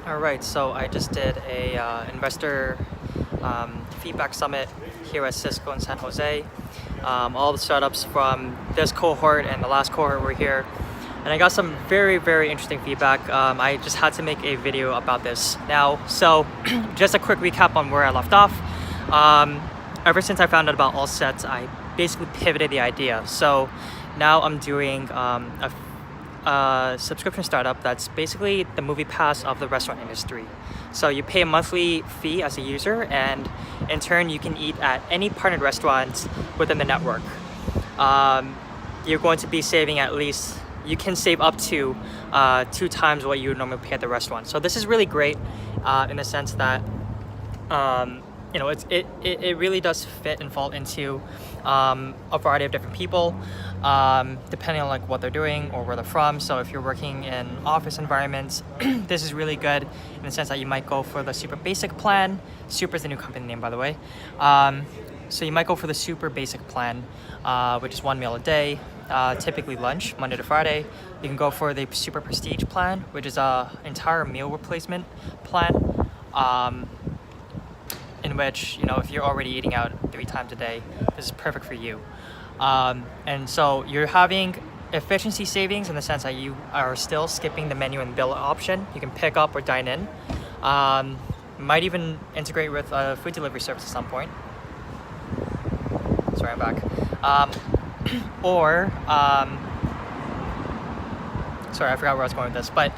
All right, so I just did a investor feedback summit here at Cisco in San Jose. All the startups from this cohort and the last cohort were here, and I got some very interesting feedback. I just had to make a video about this now. So just a quick recap on where I left off. Ever since I found out about all sets, I basically pivoted the idea. So now I'm doing a subscription startup that's basically the MoviePass of the restaurant industry. So you pay a monthly fee as a user, and in turn you can eat at any partnered restaurants within the network. You're going to be saving you can save up to 2 times what you would normally pay at the restaurant. So this is really great in the sense that it really does fit and fall into a variety of different people, depending on what they're doing or where they're from. So if you're working in office environments, this is really good in the sense that you might go for the super basic plan. Super is the new company name, by the way. So you might go for the super basic plan, which is 1 meal a day, typically lunch, Monday to Friday. You can go for the super prestige plan, which is a entire meal replacement plan, in which, if you're already eating out 3 times a day, this is perfect for you. And so you're having efficiency savings in the sense that you are still skipping the menu and bill option. You can pick up or dine in. Might even integrate with a food delivery service at some point. Sorry, I'm back. Sorry, I forgot where I was going with this, but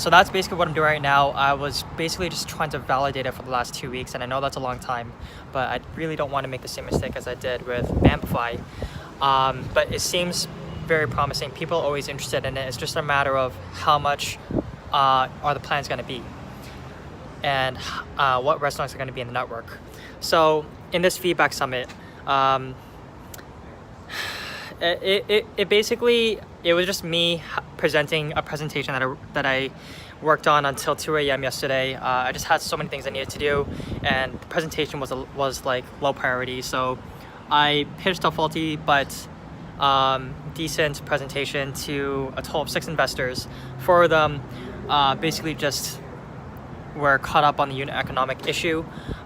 so that's basically what I'm doing right now. I was basically just trying to validate it for the last 2 weeks, and I know that's a long time, but I really don't want to make the same mistake as I did with Bambify. But it seems very promising. People are always interested in it. It's just a matter of how much are the plans going to be, and what restaurants are going to be in the network. So in this feedback summit, it was just me presenting a presentation that I worked on until 2 a.m. yesterday. I just had so many things I needed to do, and the presentation was low priority. So I pitched a faulty but decent presentation to a total of 6 investors. 4 of them basically just were caught up on the unit economic issue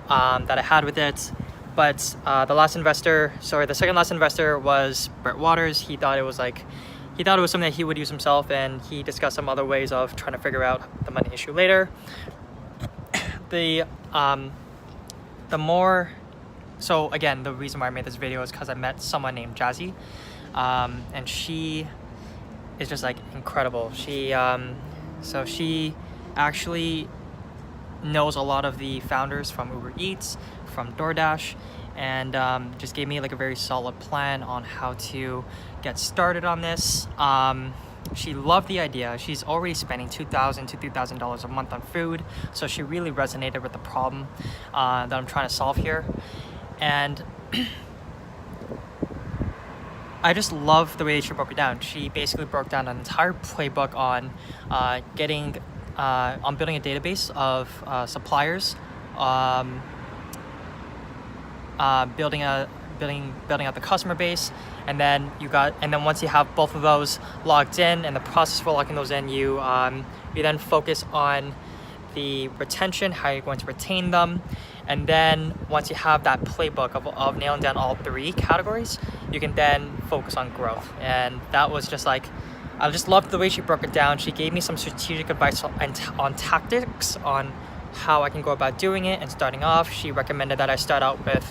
that I had with it. But the second last investor was Brett Waters. He thought it was something that he would use himself, and he discussed some other ways of trying to figure out the money issue later. So again, the reason why I made this video is because I met someone named Jazzie, and she is just incredible. She actually knows a lot of the founders from Uber Eats, from DoorDash, and just gave me a very solid plan on how to get started on this. She loved the idea. She's already spending $2,000 to $3,000 a month on food, so she really resonated with the problem that I'm trying to solve here. And I just love the way she broke it down. She basically broke down an entire playbook on building a database of suppliers, building out the customer base, and then once you have both of those logged in and the process for logging those in, you then focus on the retention, how you're going to retain them, and then once you have that playbook of nailing down all 3 categories, you can then focus on growth. And that was just I just loved the way she broke it down. She gave me some strategic advice on tactics, on how I can go about doing it and starting off. She recommended that I start out with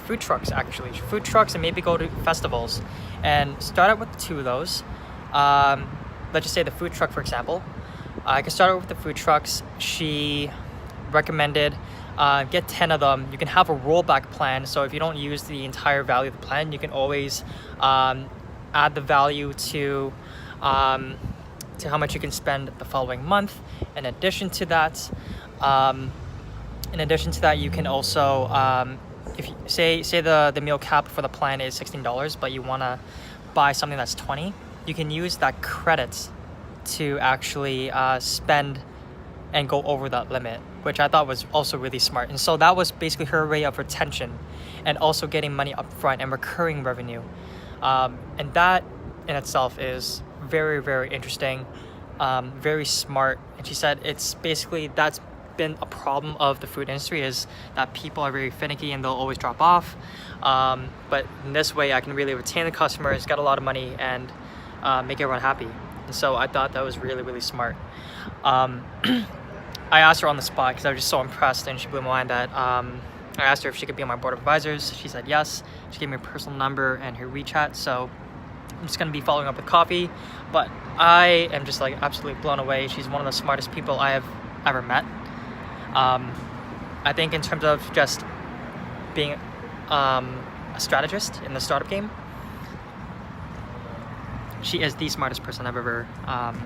food trucks, and maybe go to festivals and start out with 2 of those. Let's just say the food truck, for example. I can start out with the food trucks. She recommended get 10 of them. You can have a rollback plan, so if you don't use the entire value of the plan, you can always add the value to how much you can spend the following month. In addition to that, you can also, if you say the meal cap for the plan is $16, but you want to buy something that's $20, you can use that credit to actually spend and go over that limit, which I thought was also really smart. And so that was basically her way of retention and also getting money up front and recurring revenue. And that in itself is very, very interesting. very smart. And she said it's basically that's been a problem of the food industry, is that people are very finicky and they'll always drop off. But in this way, I can really retain the customers, get a lot of money, and make everyone happy. And so I thought that was really, really smart. I asked her on the spot because I was just so impressed, and she blew my mind that I asked her if she could be on my board of advisors. She said yes. She gave me her personal number and her WeChat. So I'm just gonna be following up with coffee. But I am just like absolutely blown away. She's one of the smartest people I have ever met. I think in terms of just being a strategist in the startup game, she is the smartest person I've ever.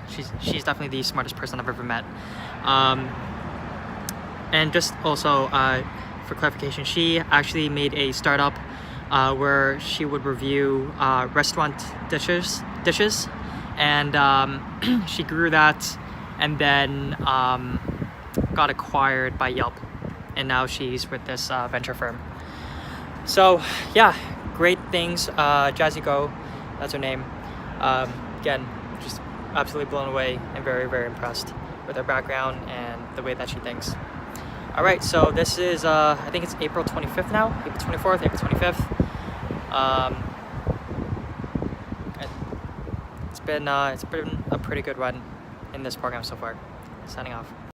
She's definitely the smartest person I've ever met. And just also for clarification, she actually made a startup where she would review restaurant dishes, and she grew that, and then got acquired by Yelp, and now she's with this venture firm. So yeah, great things. Jazzie Go, that's her name. Again, just absolutely blown away and very, very impressed with her background and the way that she thinks. All right, so this is I think it's April 25th now, April 24th, April 25th. It's been a pretty good run in this program so far. Signing off.